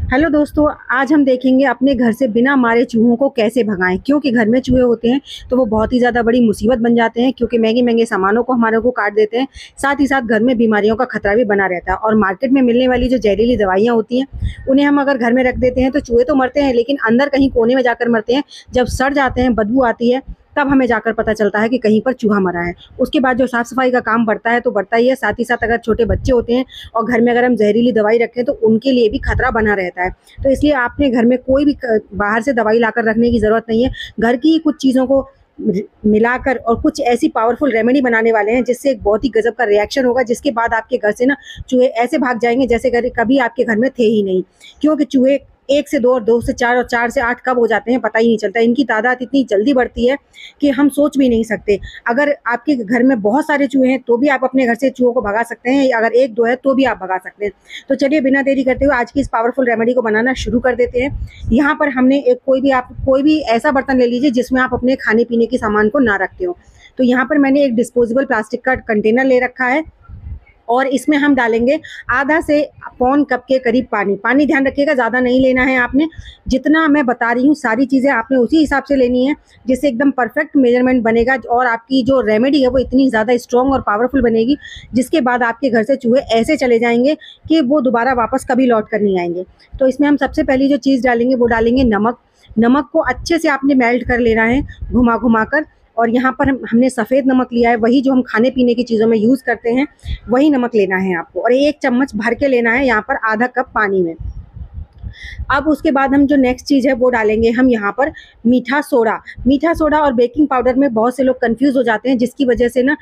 Hello दोस्तों, आज हम देखेंगे अपने घर से बिना मारे चूहों को कैसे भगाएं। क्योंकि घर में चूहे होते हैं तो वो बहुत ही ज़्यादा बड़ी मुसीबत बन जाते हैं, क्योंकि महंगे महंगे सामानों को हमारे को काट देते हैं। साथ ही साथ घर में बीमारियों का खतरा भी बना रहता है। और मार्केट में मिलने वाली जो जहरीली दवाइयाँ होती हैं, उन्हें हम अगर घर में रख देते हैं तो चूहे तो मरते हैं, लेकिन अंदर कहीं कोने में जाकर मरते हैं। जब सड़ जाते हैं, बदबू आती है, तब हमें जाकर पता चलता है कि कहीं पर चूहा मरा है। उसके बाद जो साफ सफाई का काम बढ़ता है तो बढ़ता ही है। साथ ही साथ अगर छोटे बच्चे होते हैं और घर में अगर हम जहरीली दवाई रखें तो उनके लिए भी खतरा बना रहता है। तो इसलिए आपने घर में कोई भी बाहर से दवाई लाकर रखने की ज़रूरत नहीं है। घर की ही कुछ चीज़ों को मिलाकर और कुछ ऐसी पावरफुल रेमेडी बनाने वाले हैं जिससे एक बहुत ही गजब का रिएक्शन होगा, जिसके बाद आपके घर से ना चूहे ऐसे भाग जाएंगे जैसे कभी आपके घर में थे ही नहीं। क्योंकि चूहे 1 से 2 और 2 से 4 और 4 से 8 कब हो जाते हैं पता ही नहीं चलता। इनकी तादाद इतनी जल्दी बढ़ती है कि हम सोच भी नहीं सकते। अगर आपके घर में बहुत सारे चूहे हैं तो भी आप अपने घर से चूहों को भगा सकते हैं, अगर 1-2 है तो भी आप भगा सकते हैं। तो चलिए बिना देरी करते हुए आज की इस पावरफुल रेमेडी को बनाना शुरू कर देते हैं। यहाँ पर हमने कोई भी ऐसा बर्तन ले लीजिए जिसमें आप अपने खाने पीने के सामान को ना रखते हो। तो यहाँ पर मैंने एक डिस्पोजेबल प्लास्टिक का कंटेनर ले रखा है और इसमें हम डालेंगे आधा से पौन कप के करीब पानी। पानी ध्यान रखिएगा ज़्यादा नहीं लेना है आपने। जितना मैं बता रही हूँ सारी चीज़ें आपने उसी हिसाब से लेनी है, जिससे एकदम परफेक्ट मेजरमेंट बनेगा और आपकी जो रेमेडी है वो इतनी ज़्यादा स्ट्रॉन्ग और पावरफुल बनेगी, जिसके बाद आपके घर से चूहे ऐसे चले जाएंगे कि वो दोबारा वापस कभी लौट कर नहीं आएंगे। तो इसमें हम सबसे पहली जो चीज़ डालेंगे वो डालेंगे नमक। नमक को अच्छे से आपने मेल्ट कर लेना है घुमा घुमा कर। और यहाँ पर हमने सफ़ेद नमक लिया है, वही जो हम खाने पीने की चीज़ों में यूज़ करते हैं, वही नमक लेना है आपको। और 1 चम्मच भर के लेना है यहाँ पर आधा कप पानी में। अब उसके बाद हम जो नेक्स्ट चीज़ है वो डालेंगे हम यहाँ पर मीठा सोडा। मीठा सोडा और बेकिंग पाउडर में बहुत से लोग कंफ्यूज हो जाते हैं, जिसकी वजह से ना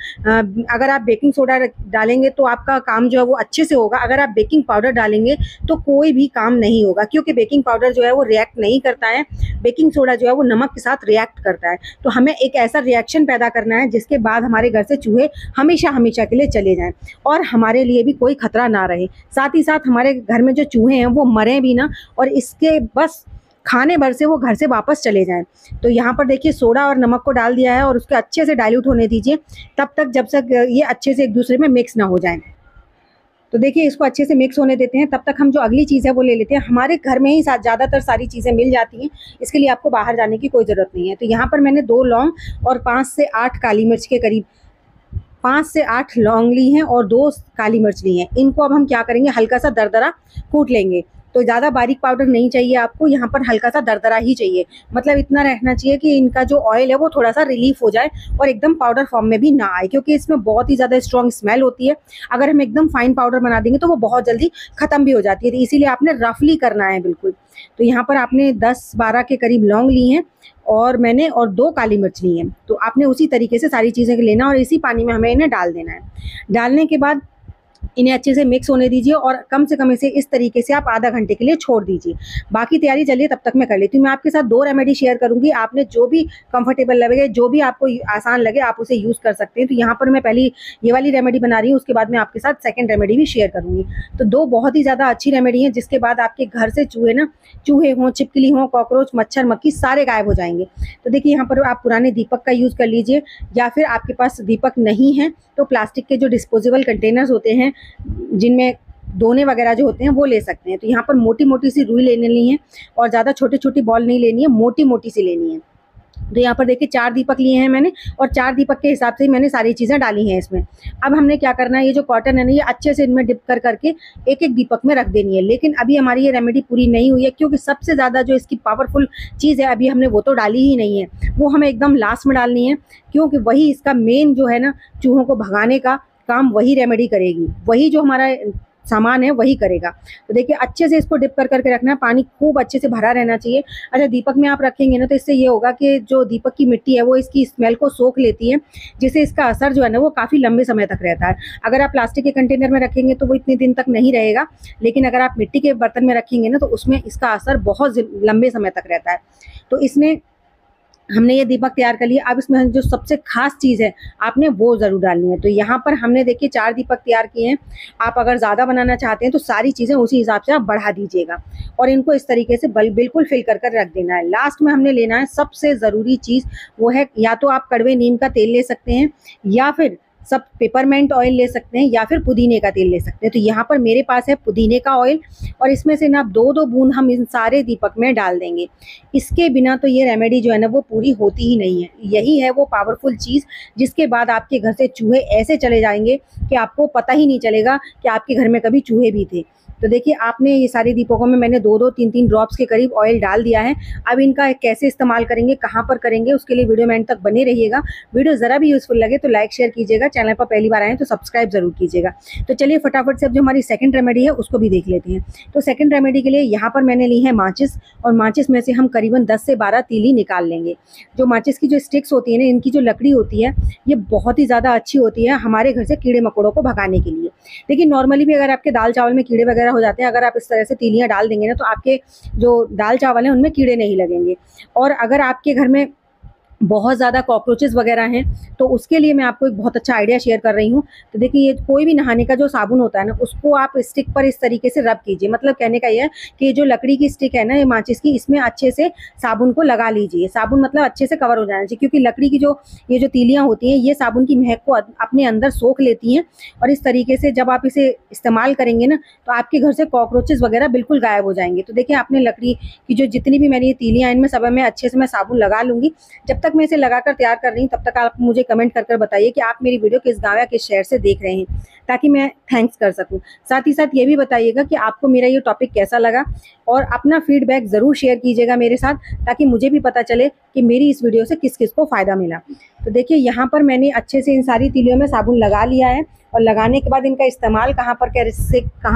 अगर आप बेकिंग सोडा डालेंगे तो आपका काम जो है वो अच्छे से होगा। अगर आप बेकिंग पाउडर डालेंगे तो कोई भी काम नहीं होगा, क्योंकि बेकिंग पाउडर जो है वो रिएक्ट नहीं करता है। बेकिंग सोडा जो है वो नमक के साथ रिएक्ट करता है। तो हमें एक ऐसा रिएक्शन पैदा करना है जिसके बाद हमारे घर से चूहे हमेशा हमेशा के लिए चले जाएं और हमारे लिए भी कोई खतरा ना रहे। साथ ही साथ हमारे घर में जो चूहे हैं वो मरें भी ना, और इसके बस खाने भर से वो घर से वापस चले जाएं। तो यहाँ पर देखिए सोडा और नमक को डाल दिया है और उसके अच्छे से डाइल्यूट होने दीजिए तब तक जब तक ये अच्छे से एक दूसरे में मिक्स ना हो जाएं। तो देखिए इसको अच्छे से मिक्स होने देते हैं। तब तक हम जो अगली चीज़ है वो ले लेते हैं। हमारे घर में ही ज़्यादातर सारी चीज़ें मिल जाती हैं, इसके लिए आपको बाहर जाने की कोई ज़रूरत नहीं है। तो यहाँ पर मैंने 2 लौंग और 5 से 8 काली मिर्च के करीब 5 से 8 लौंग ली हैं और 2 काली मिर्च ली हैं। इनको अब हम क्या करेंगे, हल्का सा दरदरा कूट लेंगे। तो ज़्यादा बारीक पाउडर नहीं चाहिए आपको, यहाँ पर हल्का सा दरदरा ही चाहिए। मतलब इतना रहना चाहिए कि इनका जो ऑयल है वो थोड़ा सा रिलीफ हो जाए और एकदम पाउडर फॉर्म में भी ना आए, क्योंकि इसमें बहुत ही ज़्यादा स्ट्रॉन्ग स्मेल होती है। अगर हम एकदम फाइन पाउडर बना देंगे तो वो बहुत जल्दी ख़त्म भी हो जाती है। तो इसीलिए आपने रफली करना है बिल्कुल। तो यहाँ पर आपने 10-12 के करीब लौंग ली हैं और 2 काली मिर्च ली हैं। तो आपने उसी तरीके से सारी चीज़ें लेना और इसी पानी में हमें इन्हें डाल देना है। डालने के बाद इन्हें अच्छे से मिक्स होने दीजिए और कम से कम इसे इस तरीके से आप आधा घंटे के लिए छोड़ दीजिए। बाकी तैयारी चलिए तब तक मैं कर लेती हूँ। मैं आपके साथ 2 रेमेडी शेयर करूँगी, आपने जो भी कंफर्टेबल लगे, जो भी आपको आसान लगे आप उसे यूज़ कर सकते हैं। तो यहाँ पर मैं पहली ये वाली रेमेडी बना रही हूँ, उसके बाद मैं आपके साथ सेकेंड रेमेडी भी शेयर करूँगी। तो 2 बहुत ही ज़्यादा अच्छी रेमेडी हैं, जिसके बाद आपके घर से चूहे हों, छिपकली हों, कॉकरोच, मच्छर, मक्खी सारे गायब हो जाएंगे। तो देखिए यहाँ पर आप पुराने दीपक का यूज़ कर लीजिए, या फिर आपके पास दीपक नहीं है तो प्लास्टिक के जो डिस्पोजेबल कंटेनर्स होते हैं जिनमें दोने वगैरह जो होते हैं वो ले सकते हैं। तो यहाँ पर मोटी मोटी सी रुई लेनी है और ज़्यादा छोटी छोटी बॉल नहीं लेनी है, मोटी मोटी सी लेनी है। तो यहाँ पर देखिए 4 दीपक लिए हैं मैंने और 4 दीपक के हिसाब से ही मैंने सारी चीज़ें डाली हैं इसमें। अब हमने क्या करना है, ये जो कॉटन है ना ये अच्छे से इनमें डिप कर करके एक एक दीपक में रख देनी है। लेकिन अभी हमारी ये रेमेडी पूरी नहीं हुई है, क्योंकि सबसे ज़्यादा जो इसकी पावरफुल चीज़ है अभी हमने वो तो डाली ही नहीं है, वो हमें एकदम लास्ट में डालनी है। क्योंकि वही इसका मेन जो है ना चूहों को भगाने का काम वही रेमेडी करेगी, वही जो हमारा सामान है वही करेगा। तो देखिए अच्छे से इसको डिप कर करके रखना है, पानी खूब अच्छे से भरा रहना चाहिए। अच्छा दीपक में आप रखेंगे ना तो इससे ये होगा कि जो दीपक की मिट्टी है वो इसकी स्मेल को सोख लेती है, जिससे इसका असर जो है ना वो काफ़ी लंबे समय तक रहता है। अगर आप प्लास्टिक के कंटेनर में रखेंगे तो वो इतने दिन तक नहीं रहेगा, लेकिन अगर आप मिट्टी के बर्तन में रखेंगे ना तो उसमें इसका असर बहुत लंबे समय तक रहता है। तो इसमें हमने ये दीपक तैयार कर लिया। अब इसमें जो सबसे खास चीज़ है आपने वो ज़रूर डालनी है। तो यहाँ पर हमने देखिए 4 दीपक तैयार किए हैं। आप अगर ज़्यादा बनाना चाहते हैं तो सारी चीज़ें उसी हिसाब से आप बढ़ा दीजिएगा और इनको इस तरीके से बिल्कुल फिल कर कर रख देना है। लास्ट में हमने लेना है सबसे ज़रूरी चीज़, वो है या तो आप कड़वे नीम का तेल ले सकते हैं या फिर सब पेपरमेंट ऑयल ले सकते हैं या फिर पुदीने का तेल ले सकते हैं। तो यहाँ पर मेरे पास है पुदीने का ऑयल और इसमें से ना 2-2 बूंद हम इन सारे दीपक में डाल देंगे। इसके बिना तो ये रेमेडी जो है ना वो पूरी होती ही नहीं है। यही है वो पावरफुल चीज़ जिसके बाद आपके घर से चूहे ऐसे चले जाएंगे कि आपको पता ही नहीं चलेगा कि आपके घर में कभी चूहे भी थे। तो देखिए आपने ये सारे दीपकों में मैंने 2-2 3-3 ड्रॉप्स के करीब ऑयल डाल दिया है। अब इनका कैसे इस्तेमाल करेंगे, कहाँ पर करेंगे, उसके लिए वीडियो में एंड तक बने रहिएगा। वीडियो ज़रा भी यूज़फुल लगे तो लाइक शेयर कीजिएगा, चैनल पर पहली बार आए तो सब्सक्राइब जरूर कीजिएगा। तो चलिए फटाफट से अब जो हमारी सेकंड रेमेडी है उसको भी देख लेते हैं। तो सेकंड रेमेडी के लिए यहाँ पर मैंने ली है माचिस और माचिस में से हम करीबन 10 से 12 तीली निकाल लेंगे। जो माचिस की जो स्टिक्स होती है ना, इनकी जो लकड़ी होती है ये बहुत ही ज़्यादा अच्छी होती है हमारे घर से कीड़े मकोड़ों को भगाने के लिए। देखिए नॉर्मली भी अगर आपके दाल चावल में कीड़े वगैरह हो जाते हैं, अगर आप इस तरह से तीलियां डाल देंगे ना तो आपके जो दाल चावल हैं उनमें कीड़े नहीं लगेंगे। और अगर आपके घर में बहुत ज़्यादा कॉकरोचेस वगैरह हैं तो उसके लिए मैं आपको एक बहुत अच्छा आइडिया शेयर कर रही हूँ। तो देखिए ये कोई भी नहाने का जो साबुन होता है ना उसको आप स्टिक पर इस तरीके से रब कीजिए। मतलब कहने का ये है कि जो लकड़ी की स्टिक है ना ये माचिस की, इसमें अच्छे से साबुन को लगा लीजिए। साबुन मतलब अच्छे से कवर हो जाना चाहिए, क्योंकि लकड़ी की जो ये जो तीलियाँ होती हैं ये साबुन की महक को अपने अंदर सोख लेती हैं। और इस तरीके से जब आप इसे इस्तेमाल करेंगे ना तो आपके घर से कॉकरोचेस वगैरह बिल्कुल गायब हो जाएंगे। तो देखिए आपने लकड़ी की जो जितनी भी मैंने ये तीलियाँ इनमें सब में अच्छे से मैं साबुन लगा लूँगी। जब तक मैं इसे लगाकर तैयार कर रही हूँ तब तक आप मुझे कमेंट कर बताइए कि आप मेरी वीडियो किस गाँव या किस शहर से देख रहे हैं, ताकि मैं थैंक्स कर सकूं। साथ ही साथ ये भी बताइएगा कि आपको मेरा ये टॉपिक कैसा लगा और अपना फीडबैक ज़रूर शेयर कीजिएगा मेरे साथ, ताकि मुझे भी पता चले कि मेरी इस वीडियो से किस किस को फ़ायदा मिला। तो देखिए यहाँ पर मैंने अच्छे से इन सारी तीलियों में साबुन लगा लिया है और लगाने के बाद इनका इस्तेमाल कहाँ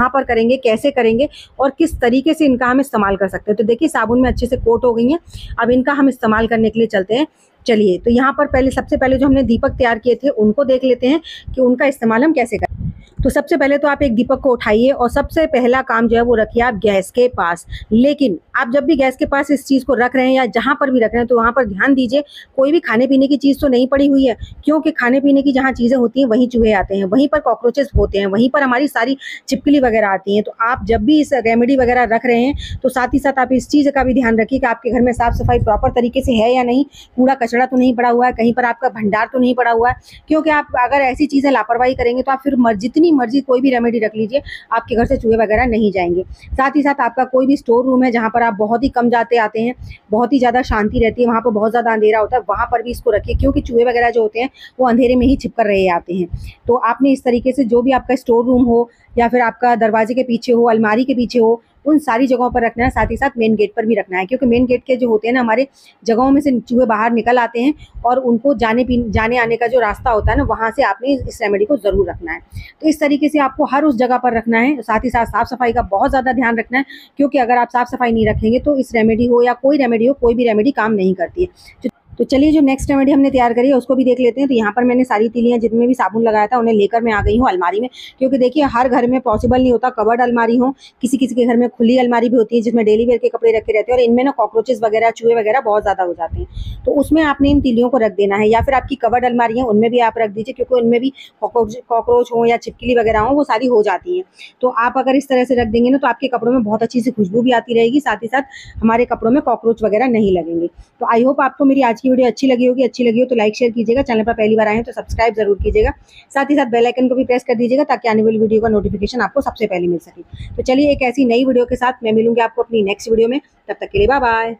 पर करेंगे, कैसे करेंगे और किस तरीके से इनका हम इस्तेमाल कर सकते हैं। तो देखिए साबुन में अच्छे से कोट हो गई हैं। अब इनका हम इस्तेमाल करने के लिए चलते हैं। चलिए तो यहाँ पर सबसे पहले जो हमने दीपक तैयार किए थे उनको देख लेते हैं कि उनका इस्तेमाल हम कैसे करें। तो सबसे पहले तो आप एक दीपक को उठाइए और सबसे पहला काम जो है वो रखिए आप गैस के पास। लेकिन आप जब भी गैस के पास इस चीज़ को रख रहे हैं या जहाँ पर भी रख रहे हैं तो वहाँ पर ध्यान दीजिए कोई भी खाने पीने की चीज़ तो नहीं पड़ी हुई है, क्योंकि खाने पीने की जहाँ चीज़ें होती हैं वहीं चूहे आते हैं, वहीं पर कॉकरोचेस होते हैं, वहीं पर हमारी सारी छिपकली वगैरह आती हैं। तो आप जब भी इस रेमेडी वगैरह रख रहे हैं तो साथ ही साथ आप इस चीज़ का भी ध्यान रखिए कि आपके घर में साफ़ सफाई प्रॉपर तरीके से है या नहीं, कूड़ा कचरा तो नहीं पड़ा हुआ है, कहीं पर आपका भंडार तो नहीं पड़ा हुआ है। क्योंकि आप अगर ऐसी चीज़ें लापरवाही करेंगे तो आप फिर जितनी मर्जी कोई भी रेमेडी रख लीजिए आपके घर से चूहे वगैरह नहीं जाएंगे। साथ ही साथ आपका कोई भी स्टोर रूम है जहाँ पर आप बहुत ही कम जाते आते हैं, बहुत ही ज़्यादा शांति रहती है, वहाँ पर बहुत ज़्यादा अंधेरा होता है, वहाँ पर भी इसको रखिए, क्योंकि चूहे वगैरह जो होते हैं वो अंधेरे में ही छिपकर रहे आते हैं। तो आपने इस तरीके से जो भी आपका स्टोर रूम हो या फिर आपका दरवाजे के पीछे हो, अलमारी के पीछे हो, उन सारी जगहों पर रखना है। साथ ही साथ मेन गेट पर भी रखना है, क्योंकि मेन गेट के जो होते हैं ना हमारे जगहों में से चूहे बाहर निकल आते हैं और उनको जाने आने का जो रास्ता होता है ना वहाँ से आपने इस रेमेडी को ज़रूर रखना है। तो इस तरीके से आपको हर उस जगह पर रखना है। साथ ही साथ साफ़ सफाई का बहुत ज़्यादा ध्यान रखना है, क्योंकि अगर आप साफ़ सफाई नहीं रखेंगे तो इस रेमेडी हो या कोई रेमेडी हो, कोई भी रेमेडी काम नहीं करती है। तो चलिए जो नेक्स्ट रेमेडी हमने तैयार करी है उसको भी देख लेते हैं। तो यहाँ पर मैंने सारी तीलियाँ जितने भी साबुन लगाया था उन्हें लेकर मैं आ गई हूँ अलमारी में, क्योंकि देखिए हर घर में पॉसिबल नहीं होता कवर्ड अलमारी हो, किसी किसी के घर में खुली अलमारी भी होती है जिसमें डेली वेयर के कपड़े रखे रहते हैं और इनमें ना कॉकरोचेस वगैरह चूहे वगैरह बहुत ज़्यादा हो जाते हैं। तो उसमें आपने इन तीलियों को रख देना है, या फिर आपकी कवर्ड अलमारी है उनमें भी आप रख दीजिए, क्योंकि उनमें भी कॉकरोच हो या छिपकली वगैरह हो वो सारी हो जाती हैं। तो आप अगर इस तरह से रख देंगे ना तो आपके कपड़ों में बहुत अच्छी सी खुशबू भी आती रहेगी, साथ ही साथ हमारे कपड़ों में कॉकरोच वगैरह नहीं लगेंगे। तो आई होप आपको मेरी आज की वीडियो अच्छी लगी होगी। अच्छी लगी हो तो लाइक शेयर कीजिएगा, चैनल पर पहली बार आए हैं तो सब्सक्राइब जरूर कीजिएगा, साथ ही साथ बेल आइकन को भी प्रेस कर दीजिएगा ताकि आने वाली वीडियो का नोटिफिकेशन आपको सबसे पहले मिल सके। तो चलिए एक ऐसी नई वीडियो के साथ मैं मिलूंगी आपको अपनी नेक्स्ट वीडियो में, तब तक के लिए बाय बाय।